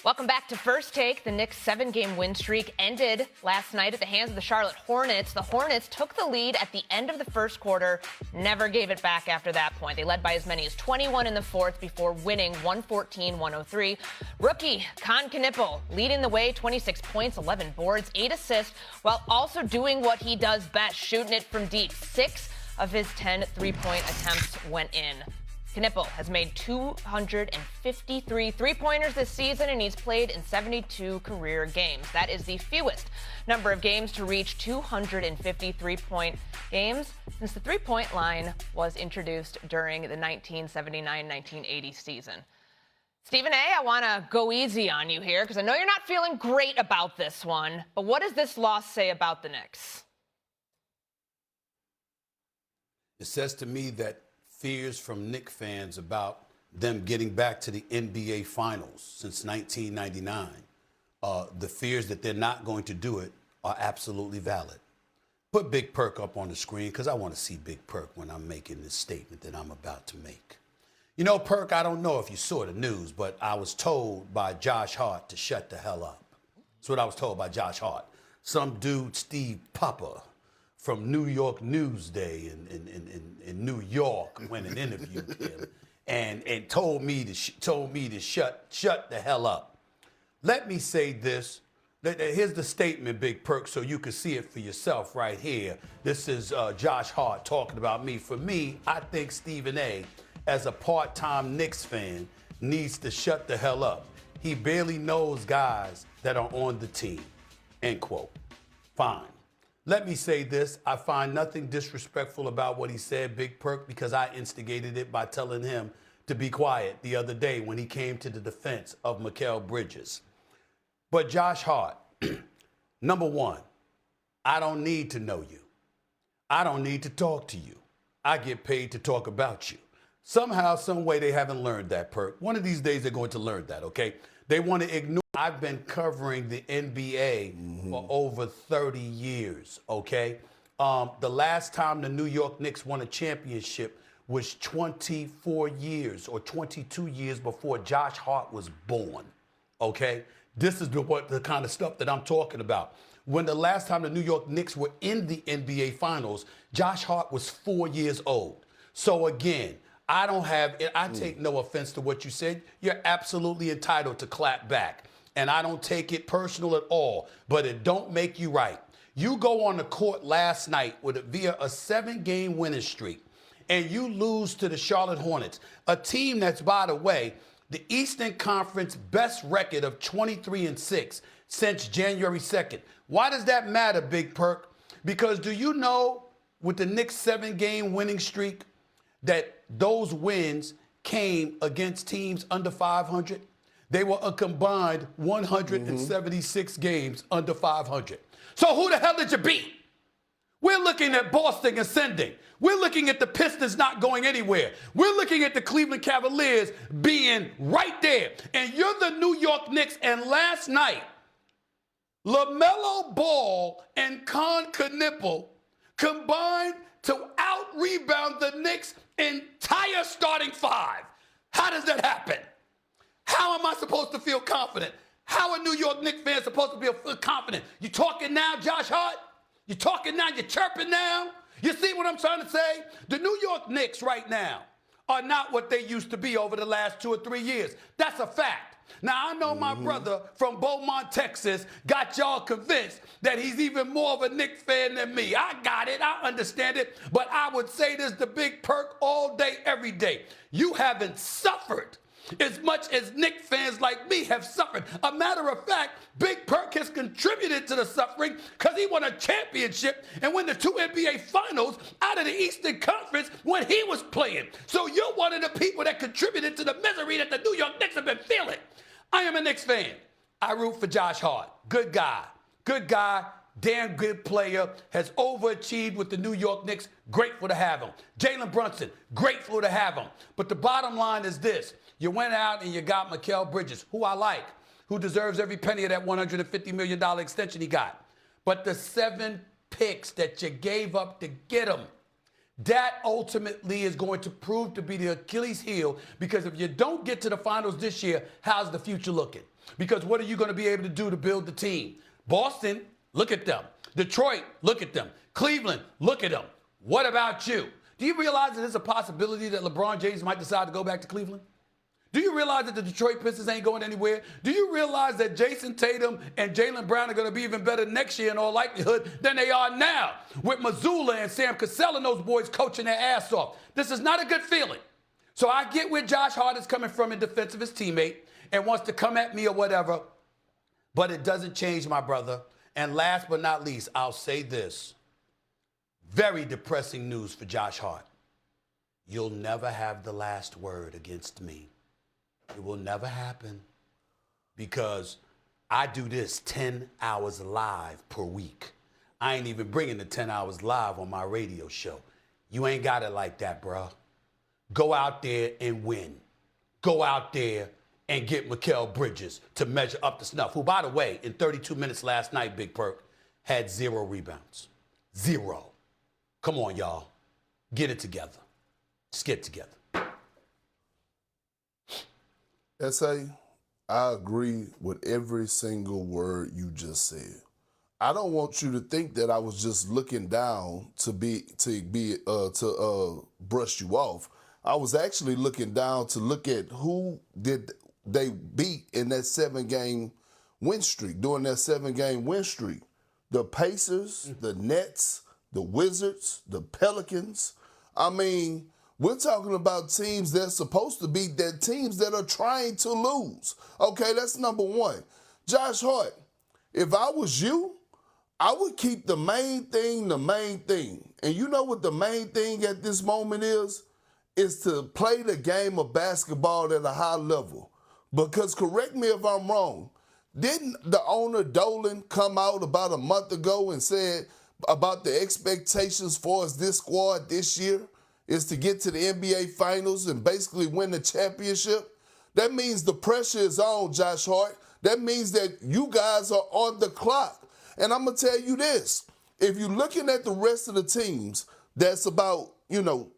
Welcome back to First Take. The Knicks' 7-game win streak ended last night at the hands of the Charlotte Hornets. The Hornets took the lead at the end of the first quarter, never gave it back after that point. They led by as many as 21 in the fourth before winning 114-103. Rookie Con Knippel leading the way, 26 points, 11 boards, 8 assists, while also doing what he does best, shooting it from deep. 6 of his 10 three-point attempts went in. Knippel has made 253 three-pointers this season, and he's played in 72 career games. That is the fewest number of games to reach 250 three-point games since the three-point line was introduced during the 1979-1980 season. Stephen A., I want to go easy on you here because I know you're not feeling great about this one, but what does this loss say about the Knicks? It says to me that fears from Knicks fans about them getting back to the NBA Finals since 1999, the fears that they're not going to do it are absolutely valid. Put Big Perk up on the screen because I want to see Big Perk when I'm making this statement that I'm about to make. You know, Perk, I don't know if you saw the news, but I was told by Josh Hart to shut the hell up. That's what I was told by Josh Hart. Some dude, Steve Papa, from New York Newsday in New York, went and interviewed him and told me to shut the hell up. Let me say this. Here's the statement, Big Perk, so you can see it for yourself right here. This is Josh Hart talking about me. For me, I think Stephen A., as a part-time Knicks fan, needs to shut the hell up. He barely knows guys that are on the team, end quote. Fine. Let me say this. I find nothing disrespectful about what he said, Big Perk, because I instigated it by telling him to be quiet the other day when he came to the defense of Mikal Bridges. But Josh Hart, number one, I don't need to know you. I don't need to talk to you. I get paid to talk about you. Somehow, some way, they haven't learned that, Perk. One of these days, they're going to learn that, okay? They want to ignore. I've been covering the NBA for over 30 years, okay? The last time the New York Knicks won a championship was 24 years or 22 years before Josh Hart was born, okay? This is the kind of stuff that I'm talking about. When the last time the New York Knicks were in the NBA Finals, Josh Hart was 4 years old. So again, I take no offense to what you said. You're absolutely entitled to clap back. And I don't take it personal at all, but it don't make you right. You go on the court last night via a 7-game winning streak, and you lose to the Charlotte Hornets, a team that's, by the way, the Eastern Conference best record of 23-6 since January 2nd. Why does that matter, Big Perk? Because do you know, with the Knicks' 7-game winning streak, that those wins came against teams under 500? They were a combined 176 games under 500. So who the hell did you beat? We're looking at Boston ascending. We're looking at the Pistons not going anywhere. We're looking at the Cleveland Cavaliers being right there. And you're the New York Knicks. And last night, LaMelo Ball and Con Knippel combined to out-rebound the Knicks' entire starting five. How does that happen? How am I supposed to feel confident? How are New York Knicks fans supposed to feel confident? You talking now, Josh Hart? You talking now? You chirping now? You see what I'm trying to say? The New York Knicks right now are not what they used to be over the last 2 or 3 years. That's a fact. Now, I know my brother from Beaumont, Texas, got y'all convinced that he's even more of a Knicks fan than me. I got it. I understand it. But I would say this to Big Perk all day, every day. You haven't suffered as much as Knicks fans like me have suffered. A matter of fact, Big Perk has contributed to the suffering because he won a championship and won the 2 NBA Finals out of the Eastern Conference when he was playing. So you're one of the people that contributed to the misery that the New York Knicks have been feeling. I am a Knicks fan. I root for Josh Hart. Good guy. Good guy. Damn good player. Has overachieved with the New York Knicks. Grateful to have him. Jalen Brunson. Grateful to have him. But the bottom line is this. You went out and you got Mikal Bridges, who I like, who deserves every penny of that $150 million extension he got. But the 7 picks that you gave up to get him, That ultimately is going to prove to be the Achilles heel, because if you don't get to the finals this year, how's the future looking? Because what are you going to be able to do to build the team? Boston, look at them. Detroit, look at them. Cleveland, look at them. What about you? Do you realize that there's a possibility that LeBron James might decide to go back to Cleveland? Do you realize that the Detroit Pistons ain't going anywhere? Do you realize that Jason Tatum and Jaylen Brown are going to be even better next year in all likelihood than they are now, with Mazzulla and Sam Cassell and those boys coaching their ass off? This is not a good feeling. So I get where Josh Hart is coming from in defense of his teammate and wants to come at me or whatever, but it doesn't change, my brother. And last but not least, I'll say this. Very depressing news for Josh Hart. You'll never have the last word against me. It will never happen, because I do this 10 hours live per week. I ain't even bringing the 10 hours live on my radio show. You ain't got it like that, bro. Go out there and win. Go out there and get Mikal Bridges to measure up to snuff, who, by the way, in 32 minutes last night, Big Perk, had 0 rebounds. 0. Come on, y'all. Get it together. Just get it together. S.A., I agree with every single word you just said. I don't want you to think that I was just looking down to brush you off. I was actually looking down to look at who did they beat in that 7-game win streak, during that 7-game win streak. The Pacers, the Nets, the Wizards, the Pelicans. I mean, we're talking about teams that's supposed to be that teams that are trying to lose. Okay, that's number one. Josh Hart, if I was you, I would keep the main thing the main thing. And you know what the main thing at this moment is? Is to play the game of basketball at a high level. Because, correct me if I'm wrong, didn't the owner Dolan come out about a month ago and said about the expectations for us this squad this year is to get to the NBA Finals and basically win the championship? That means the pressure is on, Josh Hart. That means that you guys are on the clock. And I'm going to tell you this. If you're looking at the rest of the teams, that's about,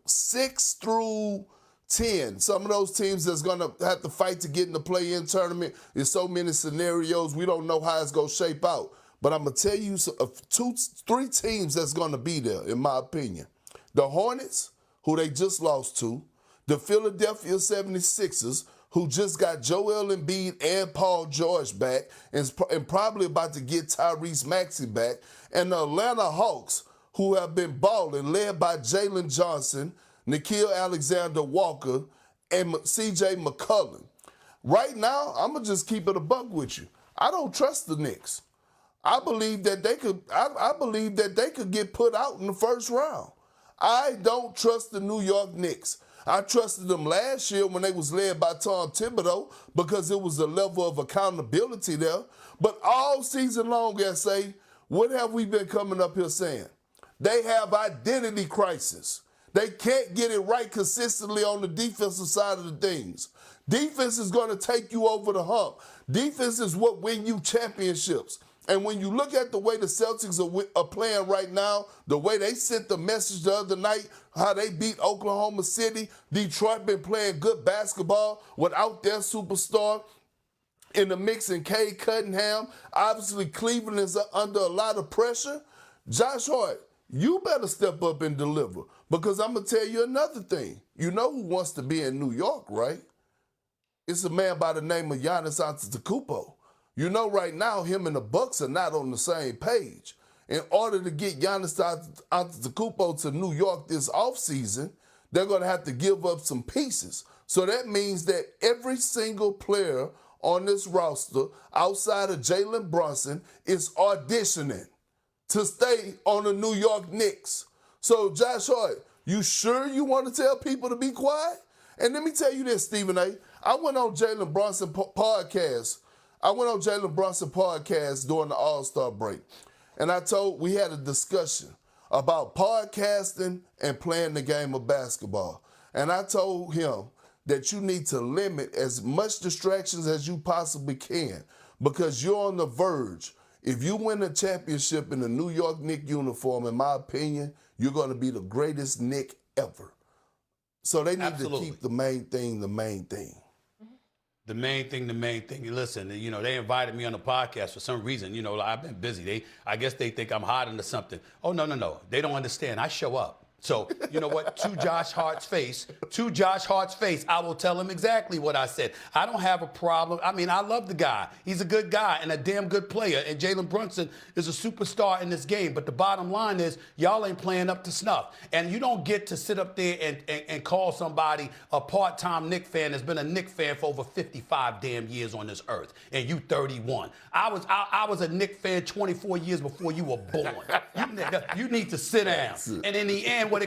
6 through 10. Some of those teams that's going to have to fight to get in the play-in tournament. There's so many scenarios. We don't know how it's going to shape out. But I'm going to tell you 3 teams that's going to be there, in my opinion. The Hornets, who they just lost to. The Philadelphia 76ers, who just got Joel Embiid and Paul George back and probably about to get Tyrese Maxey back. And the Atlanta Hawks, who have been balling, led by Jalen Johnson, Nickeil Alexander-Walker, and C.J. McCollum. Right now, I'm going to just keep it a buck with you. I don't trust the Knicks. I believe that they could get put out in the first round. I don't trust the New York Knicks. I trusted them last year when they was led by Tom Thibodeau because it was a level of accountability there. But all season long, S.A., what have we been coming up here saying? They have identity crisis. They can't get it right consistently on the defensive side of the things. Defense is going to take you over the hump. Defense is what win you championships. And when you look at the way the Celtics are playing right now, the way they sent the message the other night, how they beat Oklahoma City, Detroit been playing good basketball without their superstar in the mix in Cade Cunningham. Obviously, Cleveland is under a lot of pressure. Josh Hart, you better step up and deliver, because I'm going to tell you another thing. You know who wants to be in New York, right? It's a man by the name of Giannis Antetokounmpo. You know right now him and the Bucks are not on the same page. In order to get Giannis Antetokounmpo to New York this offseason, they're going to have to give up some pieces. So that means that every single player on this roster outside of Jalen Brunson is auditioning to stay on the New York Knicks. So, Josh Hart, you sure you want to tell people to be quiet? And let me tell you this, Stephen A. I went on Jalen Brunson podcast. During the All-Star break. And we had a discussion about podcasting and playing the game of basketball. And I told him that you need to limit as much distractions as you possibly can, because you're on the verge. If you win a championship in a New York Knicks uniform, in my opinion, you're going to be the greatest Knick ever. So they need Absolutely. to keep the main thing the main thing. The main thing. Listen, they invited me on the podcast for some reason. I've been busy. I guess they think I'm hiding to something. Oh, no. They don't understand. I show up. So, you know what? To Josh Hart's face, I will tell him exactly what I said. I don't have a problem. I mean, I love the guy. He's a good guy and a damn good player. And Jalen Brunson is a superstar in this game. But the bottom line is, y'all ain't playing up to snuff. And you don't get to sit up there and call somebody a part-time Knicks fan that's been a Knicks fan for over 55 damn years on this earth. And you 31. I was a Knicks fan 24 years before you were born. You need to sit down. And in the end, what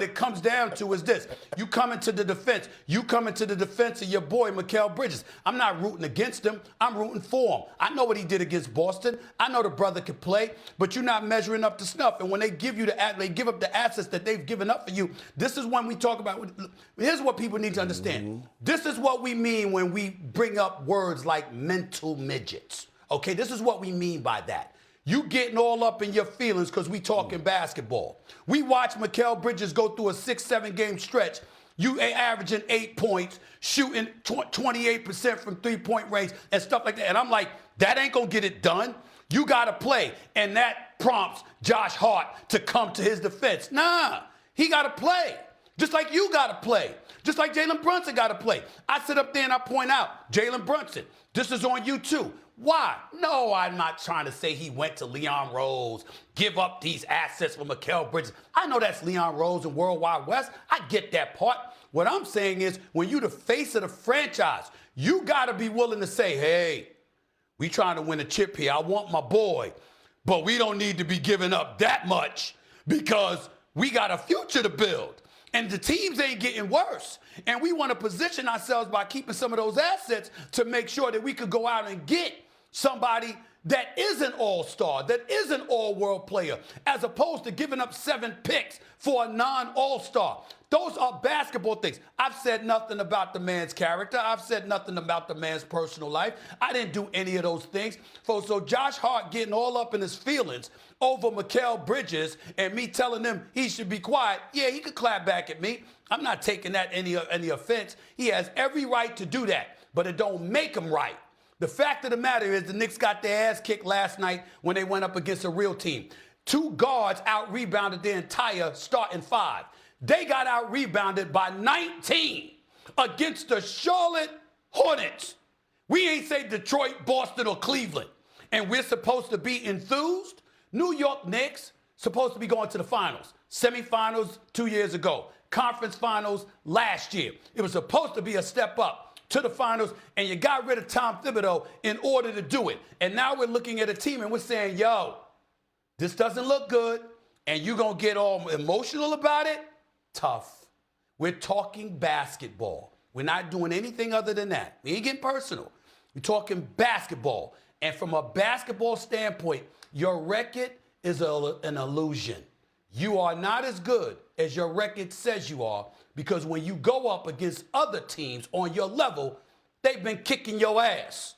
it comes down to is this. You come into the defense of your boy, Mikal Bridges. I'm not rooting against him. I'm rooting for him. I know what he did against Boston. I know the brother could play, but you're not measuring up to snuff. And when they give up the assets that they've given up for you, this is when we talk about, here's what people need to understand. Mm-hmm. This is what we mean when we bring up words like mental midgets. Okay, this is what we mean by that. You getting all up in your feelings because we talking basketball. We watch Mikal Bridges go through a 6-7 game stretch. You averaging 8 points, shooting 28% from three-point range and stuff like that. And I'm like, that ain't going to get it done. You got to play. And that prompts Josh Hart to come to his defense. Nah, he got to play. Just like you got to play. Just like Jalen Brunson got to play. I sit up there and I point out, Jalen Brunson, this is on you too. Why? No, I'm not trying to say he went to Leon Rose, give up these assets for Mikal Bridges. I know that's Leon Rose and World Wide West. I get that part. What I'm saying is when you the face of the franchise, you got to be willing to say, hey, we trying to win a chip here. I want my boy, but we don't need to be giving up that much because we got a future to build. And the teams ain't getting worse. And we want to position ourselves by keeping some of those assets to make sure that we could go out and get somebody that is an all-star, that is an all-world player, as opposed to giving up 7 picks for a non-all-star. Those are basketball things. I've said nothing about the man's character. I've said nothing about the man's personal life. I didn't do any of those things. So Josh Hart getting all up in his feelings over Mikal Bridges and me telling him he should be quiet, yeah, he could clap back at me. I'm not taking that any offense. He has every right to do that, but it don't make him right. The fact of the matter is the Knicks got their ass kicked last night when they went up against a real team. 2 guards out-rebounded their entire starting 5. They got out-rebounded by 19 against the Charlotte Hornets. We ain't say Detroit, Boston, or Cleveland. And we're supposed to be enthused? New York Knicks supposed to be going to the finals. Semifinals 2 years ago. Conference finals last year. It was supposed to be a step up to the finals, and you got rid of Tom Thibodeau in order to do it. And now we're looking at a team and we're saying, yo, this doesn't look good, and you're going to get all emotional about it? Tough. We're talking basketball. We're not doing anything other than that. We ain't getting personal. We're talking basketball. And from a basketball standpoint, your record is an illusion. You are not as good as your record says you are, because when you go up against other teams on your level, they've been kicking your ass.